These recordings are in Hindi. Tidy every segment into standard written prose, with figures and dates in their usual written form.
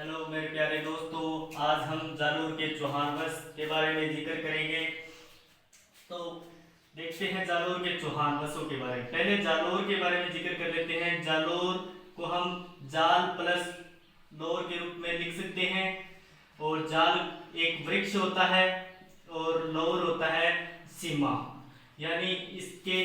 हेलो मेरे प्यारे दोस्तों, आज हम जालोर के चौहान वंश के बारे में जिक्र करेंगे। तो देखते हैं जालोर के चौहान वंशों के बारे में। पहले जालोर के बारे में जिक्र कर लेते हैं। जालोर को हम जाल प्लस लोर के रूप में लिख सकते हैं। और जाल एक वृक्ष होता है और लोर होता है सीमा, यानी इसके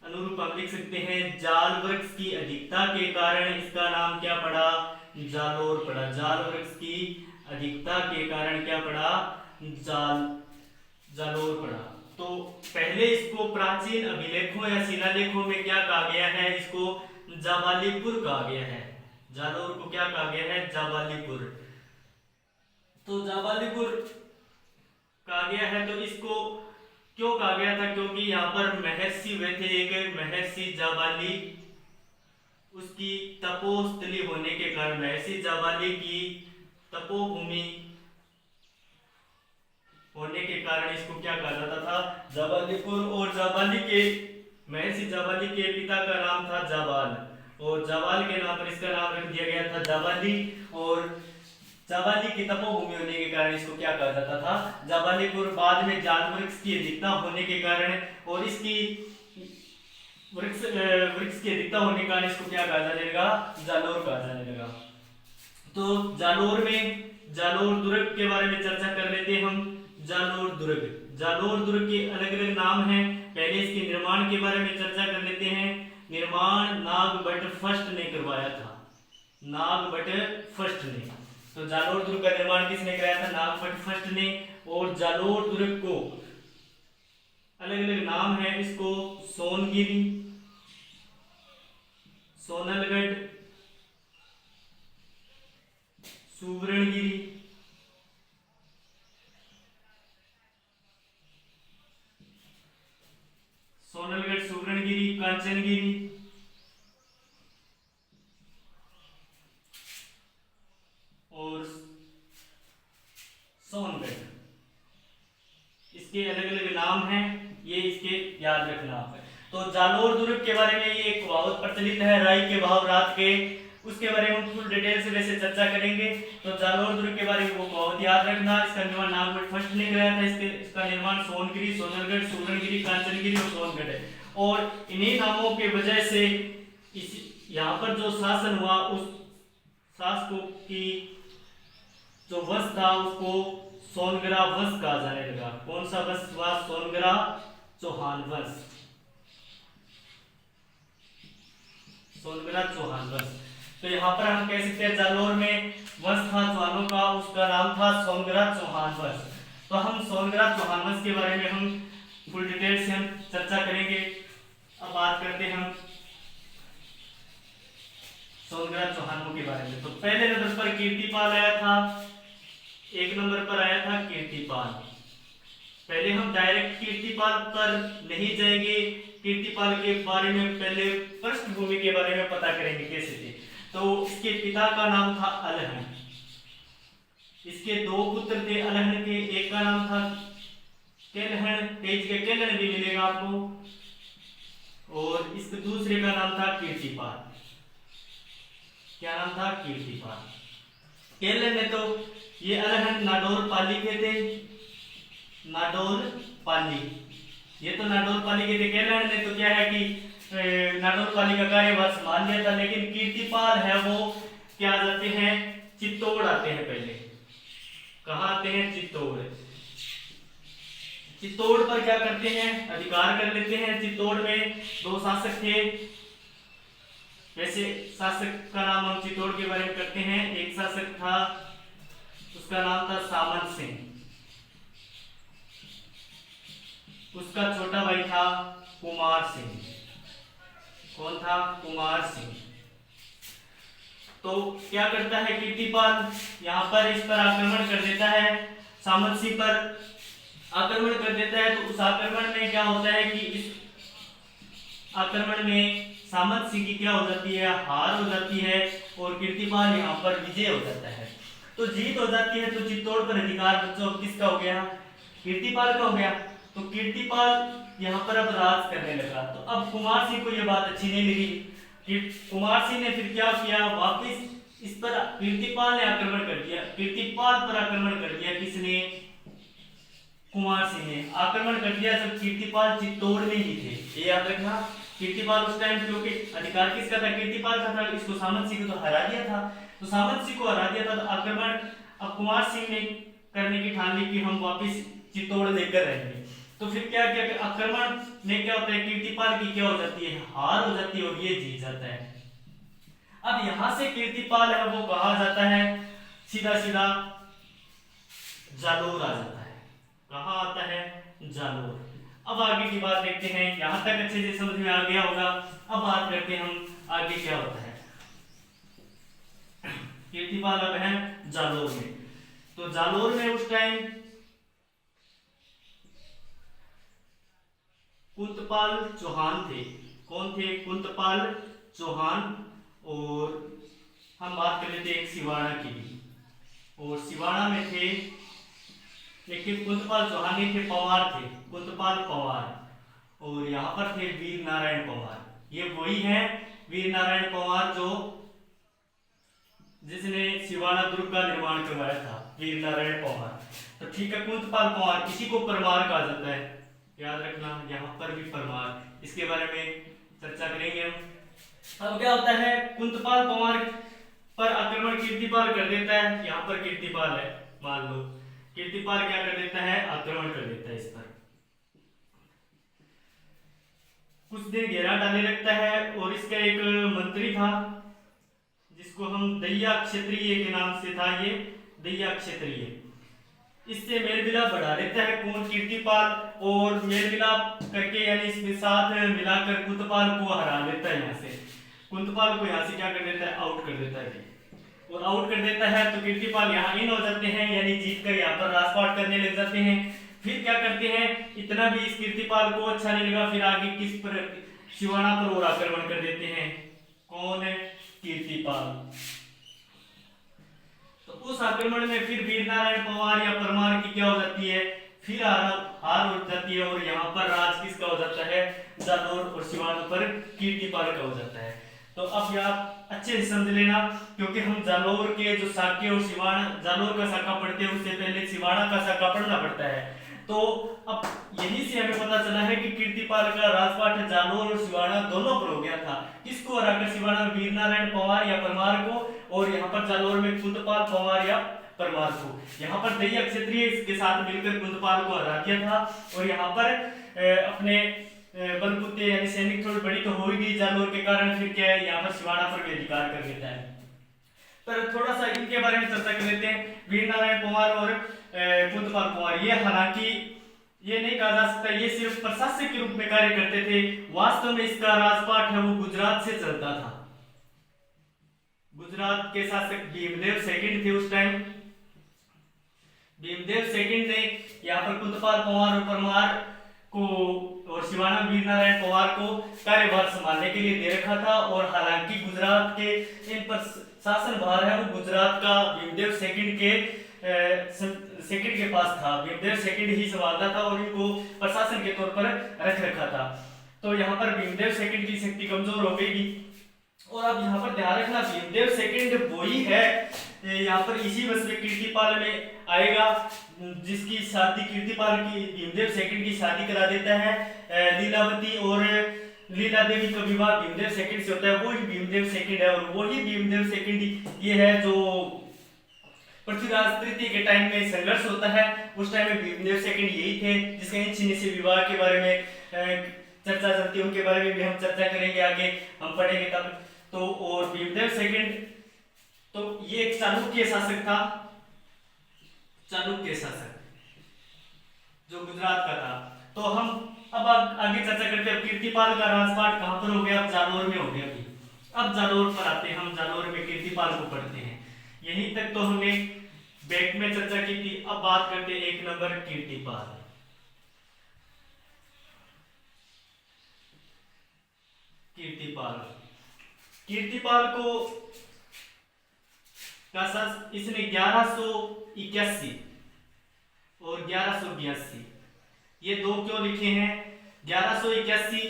अनुरूप हम लिख सकते हैं जाल वृक्ष की अधिकता के कारण इसका नाम क्या पड़ा, जालोर पड़ा। जाल वृक्ष की अधिकता के कारण क्या पड़ा, जालोर पड़ा। तो पहले इसको प्राचीन अभिलेखों या शिलालेखों में क्या कहा गया है, इसको जाबालीपुर कहा गया है। जालोर को क्या कहा गया है, जाबालीपुर। तो जाबालीपुर कहा गया है। तो इसको क्यों कहा गया था, क्योंकि यहाँ पर महर्षि हुए थे, एक महर्षि जाबाली। उसकी तपोस्थली होने के कारण महर्षि जाबाली की तपोभूमि होने के कारण इसको क्या कहा जाता था, जाबालीपुर। और जाबाली के महर्षि जाबाली के पिता का नाम था जाबाल, और जाबाल के नाम पर इसका नाम रख दिया गया था जाबाली। और जाबाली की तपोभूमि होने के कारण इसको क्या कहा जाता था, जाबालीपुर। बाद में जाल वृक्ष की अधिकता होने के कारण और इसकी वृक्ष की अधिकता होने के कारण इसको क्या कहा जाने लगा, जालोर कहा जाने लगा। तो जालोर में जालोर दुर्ग के बारे में चर्चा कर लेते हैं हम। जालोर दुर्ग के अलग अलग नाम हैं। पहले इसके निर्माण के बारे में चर्चा कर लेते हैं। निर्माण नागभट्ट फर्स्ट ने करवाया था, नागभट्ट फर्स्ट ने। तो जालोर दुर्ग का निर्माण किसने कराया था, नागभट्ट फर्स्ट ने। और जालोर दुर्ग को अलग अलग नाम है, इसको सोनगिरी, सोनलगढ़, सुवर्णगिरी, सोनलगढ़, सुवर्णगिरी, कांचनगिरी और सोनगढ़, इसके अलग अलग नाम हैं, ये इसके याद रखना है। तो जालोर दुर्ग के बारे में ये एक कहावत प्रचलित है, राई के भाव रात के, उसके बारे में हम फुल डिटेल से वैसे चर्चा करेंगे। तो जालोर दुर्ग के बारे में वो कहावत याद रखना। इसका निर्माण नागभट्ट फर्स्ट ने कराया था। इसका निर्माण सोनगिरी, सोनलगढ़, सुवर्णगिरी, कांचनगिरी और सोनगढ़ है। और इन्हीं नामों के वजह से इस यहाँ पर जो शासन हुआ, उस शासकों की जो वंश था उसको सोनगरा वंश कहा जाने लगा। कौन सा वंश हुआ, सोनगरा चौहान वंश, सोनगरा चौहान वंश। तो यहाँ पर हम कह सकते हैं जालोर में वंश था चौहानों का, उसका नाम था सोनगरा चौहान वंश। तो हम सोनगरा चौहान वंश के बारे में हम फुल डिटेल से हम चर्चा करेंगे। अब बात करते हैं हम सोनगरा चौहानों के बारे में। तो पहले नंबर पर कीर्तिपाल आया था, एक नंबर पर आया था कीर्तिपाल। पहले हम डायरेक्ट कीर्तिपाल पर नहीं जाएंगे, कीर्तिपाल के बारे में पहले पृष्ठभूमि के बारे में पता करेंगे कैसे थे। तो इसके पिता का नाम था अलहन। इसके दो पुत्र थे अलहन के, एक का नाम था केलहन, तेज के केलहन भी मिलेगा आपको, और इस दूसरे का नाम था कीर्तिपाल। क्या नाम था, कीर्तिपाल। केलहन ने तो ये अलहन नाडोर पाली के थे, नाडोर पाली, ये तो नाडोर पाली के थे। केलहन ने तो क्या है कि नाडोर पाली का कार्यभार संभाल लिया था। लेकिन कीर्तिपाल है वो क्या जाते हैं, चित्तौड़ आते हैं। पहले कहाँ आते हैं, चित्तौड़। चित्तौड़ पर क्या करते हैं, अधिकार कर लेते हैं। चित्तौड़ में दो शासक थे। वैसे शासक का नाम हम चित्तौड़ के बारे में करते हैं। एक शासक था, उसका नाम था सामंत सिंह, उसका छोटा भाई था कुमार सिंह। कौन था, कुमार सिंह। तो क्या करता है कीर्तिपाल, यहाँ पर इस पर आक्रमण कर देता है, सामंत सिंह पर आक्रमण कर देता है। तो उस आक्रमण में क्या होता है कि इस आक्रमण में सामंत सिंह की क्या हो जाती है, हार हो जाती है, और कीर्तिपाल यहाँ पर विजय हो जाता है। तो जीत हो जाती है। तो चित्तौड़ पर अधिकार बच्चों किसका हो गया, कीर्तिपाल का हो गया। तो कीर्तिपाल यहाँ पर अब राज करने लगा। तो अब कुमार सिंह को यह बात अच्छी नहीं लगी कि कुमार सिंह ने फिर क्या किया, वापस इस पर कीर्तिपाल ने आक्रमण कर दिया, कीर्तिपाल पर आक्रमण कर दिया किसने? कुमार सिंह ने आक्रमण कर दिया जब कीर्तिपाल चित्तौड़ में ही थे। ये याद रखना, कीर्तिपाल उस टाइम क्योंकि अधिकार किसका था? कीर्तिपाल का था। इसको सामंत सिंह को तो हरा दिया था, तो सामंत सिंह को हरा दिया था, तो आक्रमण अब कुमार सिंह ने करने की ठान ली कि हम वापिस चित्तौड़ लेकर रहेंगे। तो फिर क्या किया कि आक्रमण में क्या होता है? कीर्तिपाल की क्या हो जाती है? हार हो जाती है और ये जीत जाता है। अब यहां से कीर्तिपाल है वो कहा जाता है सीधा सीधा जालोर आ जाता है। कहां आता है? जालोर। अब आगे की बात देखते हैं, यहां तक अच्छे से समझ में आ गया होगा। अब बात करते हैं हम आगे क्या होता है। कीर्तिपाल अब है जालोर में, तो जालोर में उस टाइम कुंतपाल चौहान थे। कौन थे? कुंतपाल चौहान। और हम बात कर लेते हैं एक सिवाड़ा की भी, और सिवाड़ा में थे लेकिन कुंतपाल चौहान नहीं थे, पवार थे, कुंतपाल पवार। और यहाँ पर थे वीर नारायण पवार। ये वही है वीर नारायण पवार जो जिसने सिवाड़ा दुर्ग का निर्माण करवाया था, वीर नारायण पवार। तो ठीक है, कुंतपाल पवार, किसी को परमार कहा जाता है, याद रखना, यहाँ पर भी परमार, इसके बारे में चर्चा करेंगे हम। अब क्या होता है? कुंतपाल पवार पर आक्रमण कीर्तिपाल कर देता है। यहाँ पर कीर्तिपाल है, मान लो कीर्तिपाल क्या कर देता है? आक्रमण कर देता है इस पर। कुछ दिन घेरा डाले रखता है और इसका एक मंत्री था जिसको हम दैया क्षत्रिय के नाम से था, ये दैया क्षत्रिय। इससे मेलमिलाप बढ़ा देता है कौन? कीर्तिपाल। और मेलमिलाप करके यानी इसमें साथ मिलाकर कुंतपाल को हरा देता है। यहाँ से कुंतपाल को यहाँ से क्या कर देता है? आउट कर देता है। और आउट कर देता है तो कीर्तिपाल यहाँ इन हो जाते हैं, यानी जीत कर यहाँ पर राजपाट करने लग जाते हैं। फिर क्या करते हैं? इतना भी इस कीर्तिपाल को अच्छा नहीं लगा, फिर आगे किस पर? सिवाड़ा पर और आक्रमण कर देते हैं। कौन है? कीर्तिपाल। तो उस आक्रमण में फिर वीर नारायण पवार या परमार की क्या हो जाती है? फिर हार हो जाती है और यहाँ पर राज किसका हो जाता है? जालोर। और सिवाड़ा पर कीर्तिपाल का हो जाता है। तो अब आप अच्छे से समझ लेना, क्योंकि हम जालोर के जो साके और सिवाड़ा, जालोर का साका पढ़ते हैं उससे पहले सिवाड़ा का साका पढ़ना पड़ता है। तो अब यहीं से हमें पता चला है कि कीर्तिपाल का राजपाट जालोर और सिवाड़ा दोनों पर हो गया था। किसको हराकर? सिवाड़ा में वीर नारायण पवार या परमार को, और यहाँ पर जालोर में कुंतपाल पवार या परमार को। यहाँ पर दैया क्षत्रिय के साथ मिलकर कुंतपाल को हरा दिया था। और यहाँ पर अपने बलबूते यानी सैनिक थोड़ी बड़ी तो हो ही गई जालोर के कारण, फिर क्या है? यहाँ पर सिवाड़ा पर भी अधिकार कर लेता है। पर थोड़ा सा इनके बारे में चर्चा कर लेते हैं, वीर नारायण पवार और कुंतपाल पवार। ये हालांकि ये नहीं कहा जा सकता ये सिर्फ प्रशासक के रूप में कार्य करते थे, वास्तव में इसका राजपाट है वो गुजरात से चलता था। गुजरात के शासक भीमदेव सेकंड थे उस टाइम। भीमदेव सेकंड ने यहाँ पर कुंतपाल पवार और परमार को और सिवाड़ा वीर नारायण पवार को कार्यभार संभालने के लिए दे रखा था। और हालांकि गुजरात के इन पर शासन भार है वो गुजरात का भीमदेव सेकंड के पास था। भीमदेव सेकंड ही संभालता था और इनको प्रशासन के तौर पर रख रखा था। तो यहाँ पर भीमदेव सेकंड की शक्ति कमजोर हो गई। और अब यहाँ पर ध्यान रखना, भीमदेव सेकंड वही है यहाँ पर इसी वर्ष में कीर्तिपाल में आएगा जिसकी शादी कीर्तिपाल की भीमदेव सेकंड की शादी करा देता है। लीलावती और लीला देवी का विवाह भीमदेव सेकंड से होता है, वो ही भीमदेव सेकंड है। और वही भीमदेव सेकंड ये है जो पृथ्वीराज तृतीय के टाइम में संघर्ष होता है, उस टाइम में भीमदेव सेकंड यही थे जिसके इन छिन्न से विवाह के बारे में चर्चा चलती है, उनके बारे में भी हम चर्चा करेंगे, आगे हम पढ़ेंगे तब। तो और भीमदेव सेकंड तो ये एक चालुक्य शासक था, चालुक्य शासक जो गुजरात का था। तो हम अब आगे चर्चा करते हैं कीर्तिपाल का राजपाट कहां पर हो गया? अब जालोर में हो गया। अब जालोर पर आते हैं, हम जालोर में कीर्तिपाल को पढ़ते हैं। यहीं तक तो हमने बैक में चर्चा की थी। अब बात करते हैं एक नंबर कीर्तिपाल। कीर्तिपाल को इसने 1181 और 1182 ये दो क्यों लिखे हैं? 1181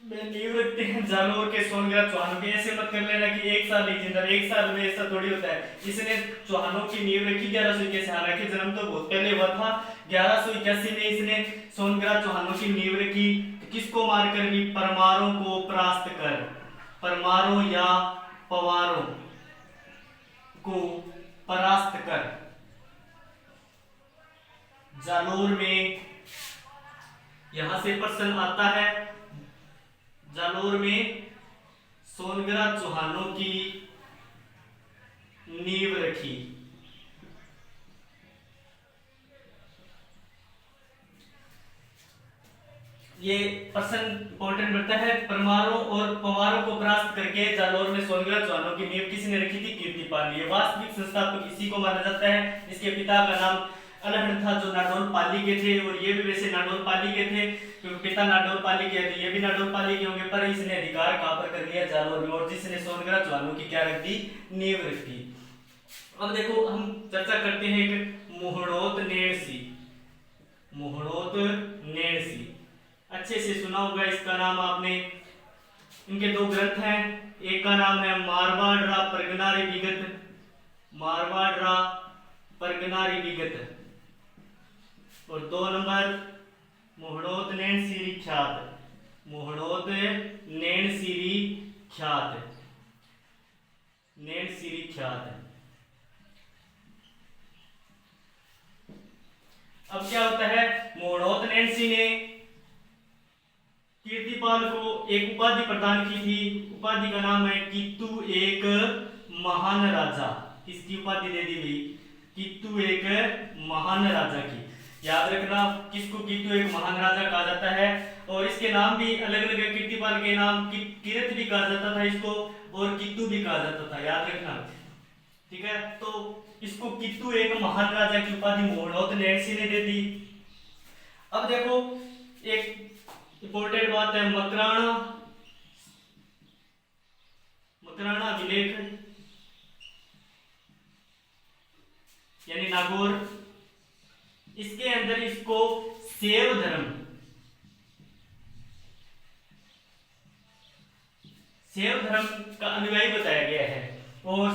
में नींव रखते हैं जालौर के सोनग्राह चौहानों के। ऐसे मत कर लेना कि एक साल ही जिंदा, एक साल में ऐसा थोड़ी होता है। इसने चौहानों की नींव रखी 1181। हालांकि जन्म तो बहुत पहले हुआ था, 1181 में इसने सोनग्राह चौहानों की नींव रखी। किसको मारकर भी? परमारों को परास्त कर, परमारों या पवारों को परास्त कर जालौर में। यहां से प्रश्न आता है, जालौर में सोनग्राह चौहानों की नींव रखी। ये प्रश्न इंपॉर्टेंट बनता है। परमारों और पवारों को परास्त करके जालौर में सोनग्राह चौहानों की नींव किसने रखी थी? कीर्तिपाल ने। वास्तविक संस्थापक इसी को माना जाता है। इसके पिता का नाम अलहड़ था, जो नाडोल पाली के थे, और ये भी वैसे नाडोल पाली के थे, क्योंकि पिता नाडोल पाली के थे, ये भी नाडोल पाली के होंगे। पर इसने अधिकार कहां पर कर लिया? जालौर में। और जिसने सोनग्राह चौहानों की क्या रख दी? नींव रख दी। अब देखो हम चर्चा करते हैं एक मोहड़ोत नेणसी। मोहड़ोत नेणसी अच्छे से सुना होगा इसका नाम आपने। इनके दो ग्रंथ हैं, एक का नाम है मारवाड़ रा परगनारी विगत, मारवाड़ रा परगनारी विगत, और 2 नंबर मोहड़ोत नैणसीरी ख्यात, मोहड़ोत नैणसीरी ख्यात, नैणसीरी ख्यात। अब क्या होता है? मोहड़ोत नैणसी ने कीर्तिपाल को एक उपाधि प्रदान की थी। उपाधि का नाम है कित्तू एक महान राजा। किसकी उपाधि दे दी गई? कित्तू एक महान राजा की। याद रखना, किसको कित्तू एक महान राजा कहा जाता है। और इसके नाम भी अलग अलग है। कीर्तिपाल के नाम किरत भी कहा जाता था इसको, और कित्तू भी कहा जाता था, याद रखना, ठीक है। तो इसको कित्तू एक महान राजा की उपाधि मोहड़ोत नैणसी ने दे दी। अब देखो एक इंपॉर्टेंट बात है, मकराना, मकराना विलेख यानी नागौर, इसके अंदर इसको शैव धर्म, शैव धर्म का अनुयायी बताया गया है। और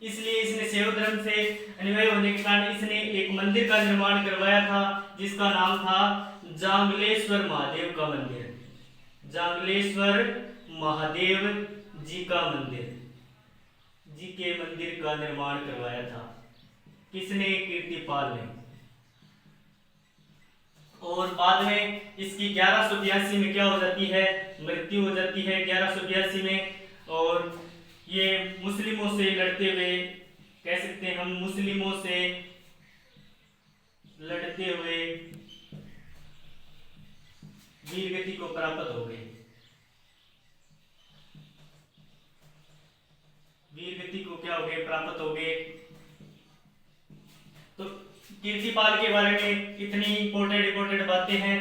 इसलिए इसने शैव धर्म से अनुयायी होने के कारण इसने एक मंदिर का निर्माण करवाया था, जिसका नाम था जांगलेश्वर महादेव का मंदिर। जांगलेश्वर महादेव जी का मंदिर, जी के मंदिर का निर्माण करवाया था। किसने? कीर्तिपाल ने। और बाद में इसकी 1182 में क्या हो जाती है? मृत्यु हो जाती है 1182 में। और ये मुस्लिमों से लड़ते हुए, कह सकते हैं हम, मुस्लिमों से लड़ते हुए वीरगति को प्राप्त हो गए। वीरगति को क्या हो गए? प्राप्त हो गए। तो कीर्तिपाल के बारे में इतनी इंपॉर्टेंट बातें हैं,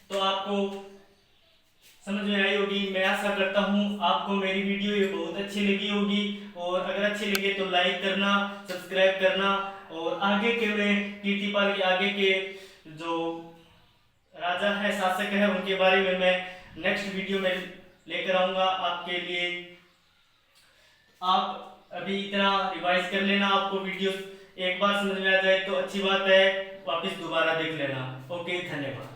तो आपको समझ में आई होगी। मैं आशा करता हूं आपको मेरी वीडियो ये बहुत अच्छी लगी होगी। और अगर अच्छी लगे तो लाइक करना, सब्सक्राइब करना। और आगे के में कीर्तिपाल के आगे के जो राजा है, शासक है, उनके बारे में मैं नेक्स्ट वीडियो में लेकर आऊंगा आपके लिए। आप अभी इतना रिवाइज कर लेना। आपको वीडियो एक बार समझ में आ जाए तो अच्छी बात है, वापस दोबारा देख लेना। ओके, धन्यवाद।